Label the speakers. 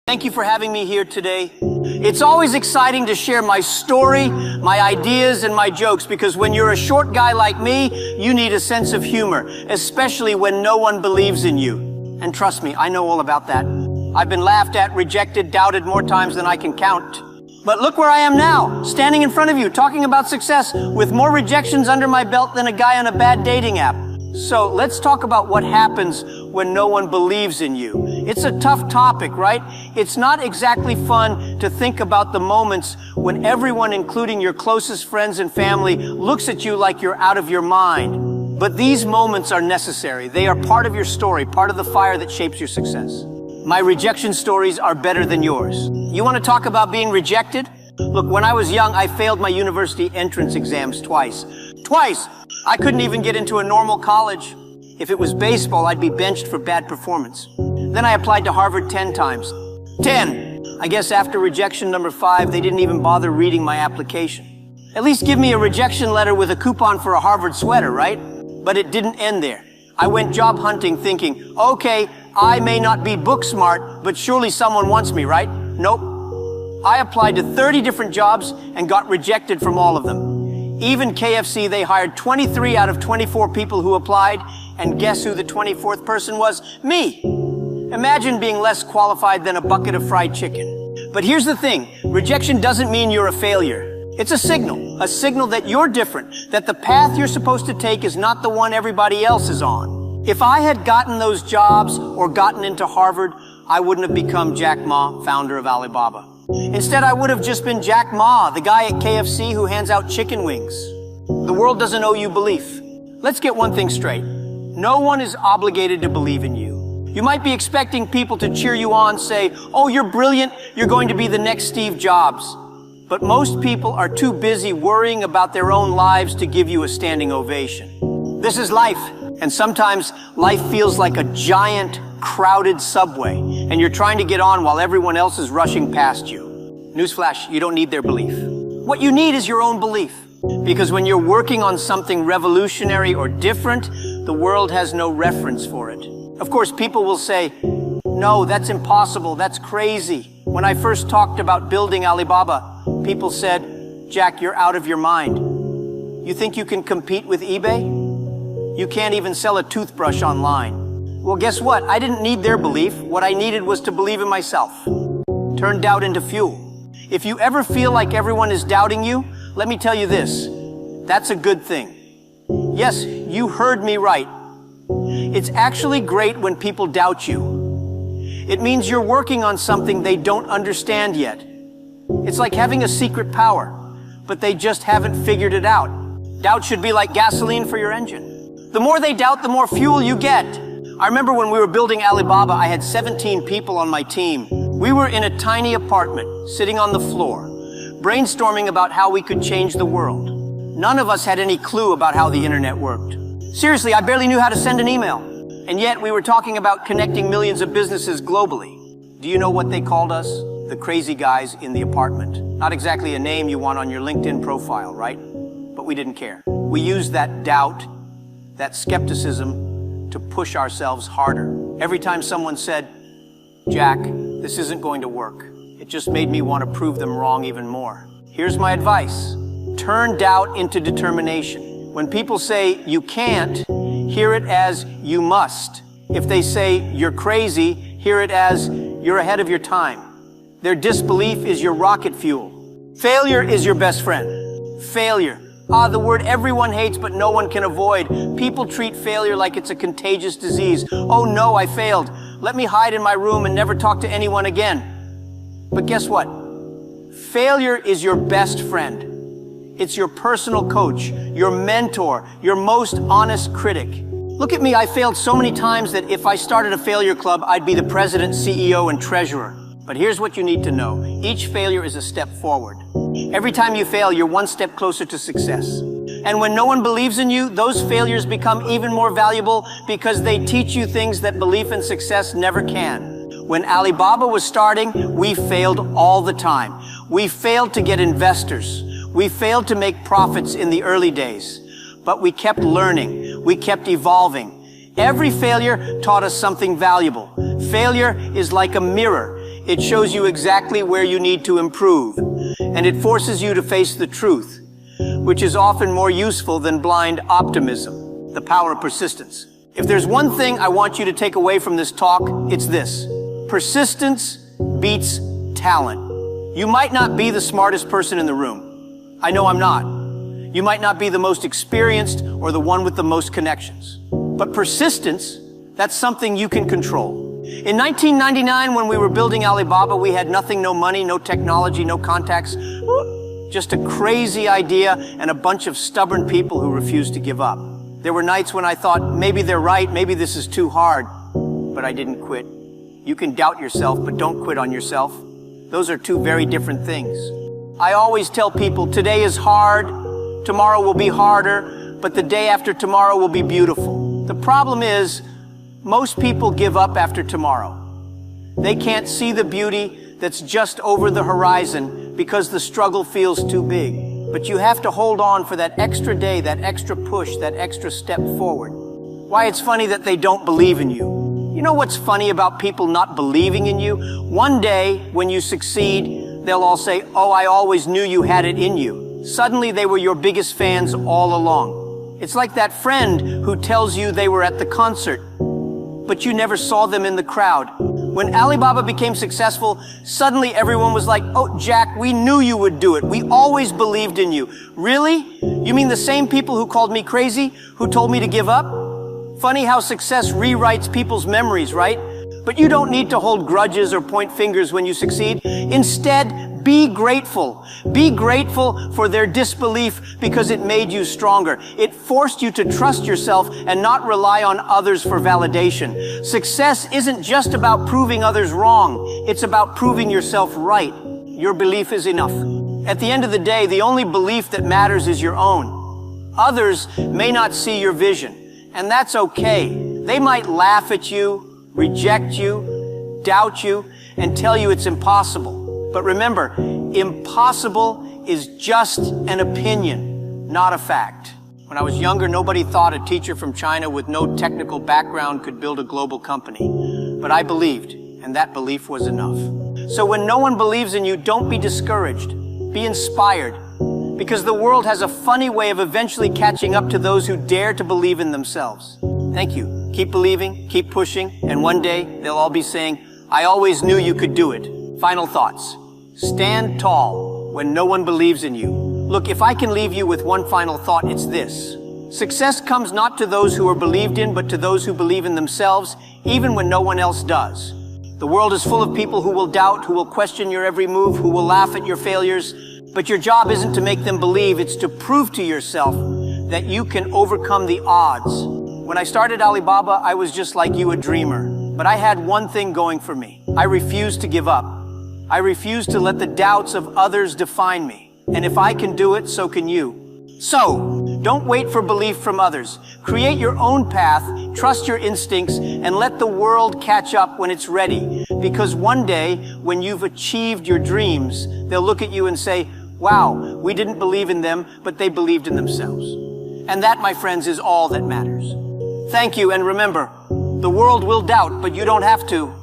Speaker 1: Thank you for having me here today. It's always exciting to share my story, my ideas, and my jokes, because when you're a short guy like me, you need a sense of humor, especially when no one believes in you. And trust me, I know all about that. I've been laughed at, rejected, doubted more times than I can count. But look where I am now, standing in front of you, talking about success with more rejections under my belt than a guy on a bad dating app. So let's talk about what happens when no one believes in you. It's a tough topic, right? It's not exactly fun to think about the moments when everyone, including your closest friends and family, looks at you like you're out of your mind. But these moments are necessary. They are part of your story, part of the fire that shapes your success. My rejection stories are better than yours. You want to talk about being rejected? Look, when I was young, I failed my university entrance exams twice. Twice! I couldn't even get into a normal college. If it was baseball, I'd be benched for bad performance. Then I applied to Harvard 10 times. 10! I guess after rejection number 5, they didn't even bother reading my application. At least give me a rejection letter with a coupon for a Harvard sweater, right? But it didn't end there. I went job hunting thinking, okay, I may not be book smart, but surely someone wants me, right? Nope. I applied to 30 different jobs and got rejected from all of them. Even KFC, they hired 23 out of 24 people who applied, and guess who the 24th person was? Me! Imagine being less qualified than a bucket of fried chicken. But here's the thing, rejection doesn't mean you're a failure. It's a signal that you're different, that the path you're supposed to take is not the one everybody else is on. If I had gotten those jobs or gotten into Harvard, I wouldn't have become Jack Ma, founder of Alibaba. Instead, I would have just been Jack Ma, the guy at KFC who hands out chicken wings. The world doesn't owe you belief. Let's get one thing straight. No one is obligated to believe in you. You might be expecting people to cheer you on, say, oh, you're brilliant, you're going to be the next Steve Jobs. But most people are too busy worrying about their own lives to give you a standing ovation. This is life, and sometimes life feels like a giant, crowded subway, and you're trying to get on while everyone else is rushing past you. Newsflash, you don't need their belief. What you need is your own belief. Because when you're working on something revolutionary or different, the world has no reference for it. Of course, people will say, no, that's impossible, that's crazy. When I first talked about building Alibaba, people said, Jack, you're out of your mind. You think you can compete with eBay? You can't even sell a toothbrush online. Well, guess what? I didn't need their belief. What I needed was to believe in myself. Turn doubt into fuel. If you ever feel like everyone is doubting you, let me tell you this. That's a good thing. Yes, you heard me right. It's actually great when people doubt you. It means you're working on something they don't understand yet. It's like having a secret power, but they just haven't figured it out. Doubt should be like gasoline for your engine. The more they doubt, the more fuel you get. I remember when we were building Alibaba, I had 17 people on my team. We were in a tiny apartment, sitting on the floor, brainstorming about how we could change the world. None of us had any clue about how the internet worked. Seriously, I barely knew how to send an email. And yet we were talking about connecting millions of businesses globally. Do you know what they called us? The crazy guys in the apartment. Not exactly a name you want on your LinkedIn profile, right? But we didn't care. We used that doubt, that skepticism, to push ourselves harder. Every time someone said, Jack, this isn't going to work, it just made me want to prove them wrong even more. Here's my advice. Turn doubt into determination. When people say you can't, hear it as you must. If they say you're crazy, hear it as you're ahead of your time. Their disbelief is your rocket fuel. Failure is your best friend. Failure. The word everyone hates but no one can avoid. People treat failure like it's a contagious disease. Oh no, I failed. Let me hide in my room and never talk to anyone again. But guess what? Failure is your best friend. It's your personal coach, your mentor, your most honest critic. Look at me, I failed so many times that if I started a failure club, I'd be the president, CEO, and treasurer. But here's what you need to know. Each failure is a step forward. Every time you fail, you're one step closer to success. And when no one believes in you, those failures become even more valuable because they teach you things that belief in success never can. When Alibaba was starting, we failed all the time. We failed to get investors. We failed to make profits in the early days. But we kept learning. We kept evolving. Every failure taught us something valuable. Failure is like a mirror. It shows you exactly where you need to improve, and it forces you to face the truth, which is often more useful than blind optimism, the power of persistence. If there's one thing I want you to take away from this talk, it's this. Persistence beats talent. You might not be the smartest person in the room. I know I'm not. You might not be the most experienced or the one with the most connections. But persistence, that's something you can control. In 1999, when we were building Alibaba, we had nothing, no money, no technology, no contacts, just a crazy idea and a bunch of stubborn people who refused to give up. There were nights when I thought, maybe they're right, maybe this is too hard, but I didn't quit. You can doubt yourself, but don't quit on yourself. Those are two very different things. I always tell people, today is hard, tomorrow will be harder, but the day after tomorrow will be beautiful. The problem is, most people give up after tomorrow. They can't see the beauty that's just over the horizon because the struggle feels too big. But you have to hold on for that extra day, that extra push, that extra step forward. Why it's funny that they don't believe in you. You know what's funny about people not believing in you? One day, when you succeed, they'll all say, oh, I always knew you had it in you. Suddenly, they were your biggest fans all along. It's like that friend who tells you they were at the concert, but you never saw them in the crowd. When Alibaba became successful, suddenly everyone was like, oh, Jack, we knew you would do it. We always believed in you. Really? You mean the same people who called me crazy, who told me to give up? Funny how success rewrites people's memories, right? But you don't need to hold grudges or point fingers when you succeed. Instead, be grateful. Be grateful for their disbelief because it made you stronger. It forced you to trust yourself and not rely on others for validation. Success isn't just about proving others wrong. It's about proving yourself right. Your belief is enough. At the end of the day, the only belief that matters is your own. Others may not see your vision, and that's okay. They might laugh at you, reject you, doubt you, and tell you it's impossible. But remember, impossible is just an opinion, not a fact. When I was younger, nobody thought a teacher from China with no technical background could build a global company. But I believed, and that belief was enough. So when no one believes in you, don't be discouraged. Be inspired. Because the world has a funny way of eventually catching up to those who dare to believe in themselves. Thank you. Keep believing, keep pushing, and one day they'll all be saying, I always knew you could do it. Final thoughts. Stand tall when no one believes in you. Look, if I can leave you with one final thought, it's this. Success comes not to those who are believed in, but to those who believe in themselves, even when no one else does. The world is full of people who will doubt, who will question your every move, who will laugh at your failures. But your job isn't to make them believe, it's to prove to yourself that you can overcome the odds. When I started Alibaba, I was just like you, a dreamer. But I had one thing going for me. I refused to give up. I refused to let the doubts of others define me. And if I can do it, so can you. So, don't wait for belief from others. Create your own path, trust your instincts, and let the world catch up when it's ready. Because one day, when you've achieved your dreams, they'll look at you and say, wow, we didn't believe in them, but they believed in themselves. And that, my friends, is all that matters. Thank you, and remember, the world will doubt, but you don't have to.